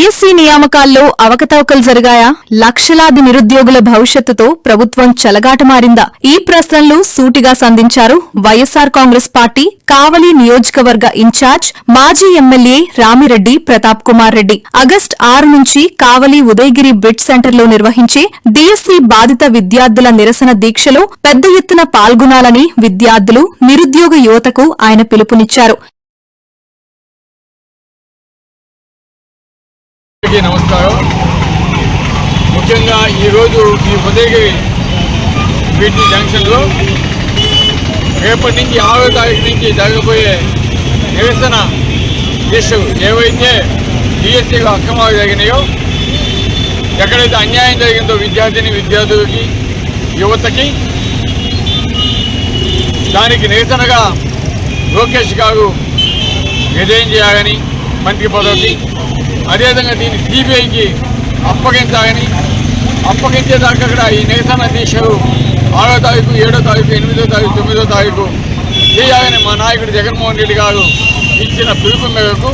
DSC నియామకాల్లో అవకతవకలు జరిగాయా? లక్షలాది నిరుద్యోగుల భవిష్యత్తుతో ప్రభుత్వం చెలగాటమారిందా? ఈ ప్రశ్నలు సూటిగా సంధించారు వైఎస్సార్ కాంగ్రెస్ పార్టీ కావలి నియోజకవర్గ ఇన్ఛార్జ్ మాజీ ఎమ్మెల్యే రామిరెడ్డి ప్రతాప్ కుమార్ రెడ్డి. ఆగస్టు 6 నుంచి కావలి ఉదయగిరి బ్రిడ్జ్ సెంటర్లో నిర్వహించే డిఎస్సి బాధిత విద్యార్థుల నిరసన దీక్షలో పెద్ద ఎత్తున పాల్గొనాలని విద్యార్థులు, నిరుద్యోగ యువతకు ఆయన పిలుపునిచ్చారు. నమస్కారం. ముఖ్యంగా ఈరోజు ఈ ఉదయగిరి బ్రిడ్జ్ జంక్షన్లో రేపటి నుంచి 6వ తారీఖు నుంచి జరగబోయే నిరసన దీక్షలు ఏవైతే డిఎస్సీలో అక్రమాలు జరిగినాయో, ఎక్కడైతే అన్యాయం జరిగిందో విద్యార్థులకి యువతకి, దానికి నిరసనగా లోకేష్ గారు రిజైన్ చేయాలని మంత్రి పదవికి, అదేవిధంగా దీన్ని సిబిఐకి అప్పగించాలని, అప్పగించేదాకా కూడా ఈ నిరసన దీక్షలు 6వ తారీఖు, 7వ తారీఖు, 8వ తారీఖు, 9వ తారీఖు చేయాలని మా నాయకుడు జగన్మోహన్ రెడ్డి గారు ఇచ్చిన పిలుపు మేరకు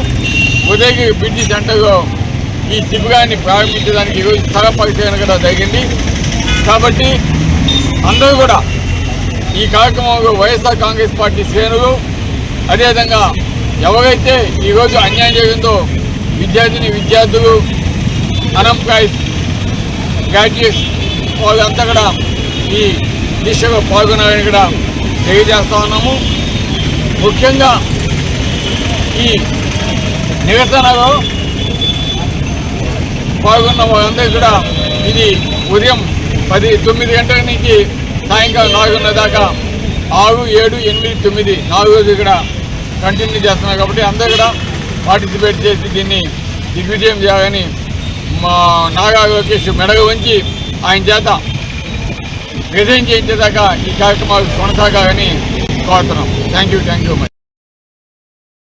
ఉదయగిరి బ్రిడ్జి సెంటర్లో ఈ శిబిరాన్ని ప్రారంభించడానికి ఈరోజు స్థల పరిశీలన కూడా జరిగింది. కాబట్టి అందరూ కూడా ఈ కార్యక్రమంలో వైఎస్ఆర్ కాంగ్రెస్ పార్టీ శ్రేణులు, అదేవిధంగా ఎవరైతే ఈరోజు అన్యాయం జరిగిందో విద్యార్థులు, అన్ఎంప్లాయీస్, గ్రాడ్యుయేట్స్ వాళ్ళంతా కూడా ఈ దిశలో పాల్గొనాలని కూడా తెలియజేస్తా ఉన్నాము. ముఖ్యంగా ఈ నిరసనలో పాల్గొన్న వాళ్ళందరూ కూడా ఇది ఉదయం 9 గంటల నుంచి సాయంకాలం 4:30 దాకా 6, 7, 8, 9 4 రోజులు కూడా కంటిన్యూ చేస్తున్నారు. కాబట్టి అందరూ కూడా పార్టిసిపేట్ చేసి దీన్ని దిగ్విజయం చేయాలని మా నాగా లోకేష్ మెడగ వంచి ఆయన చేత రిజైన్ చేయించేదాకా ఈ కార్యక్రమాలు కొనసాగాలని కోరుతున్నాం. Thank you much.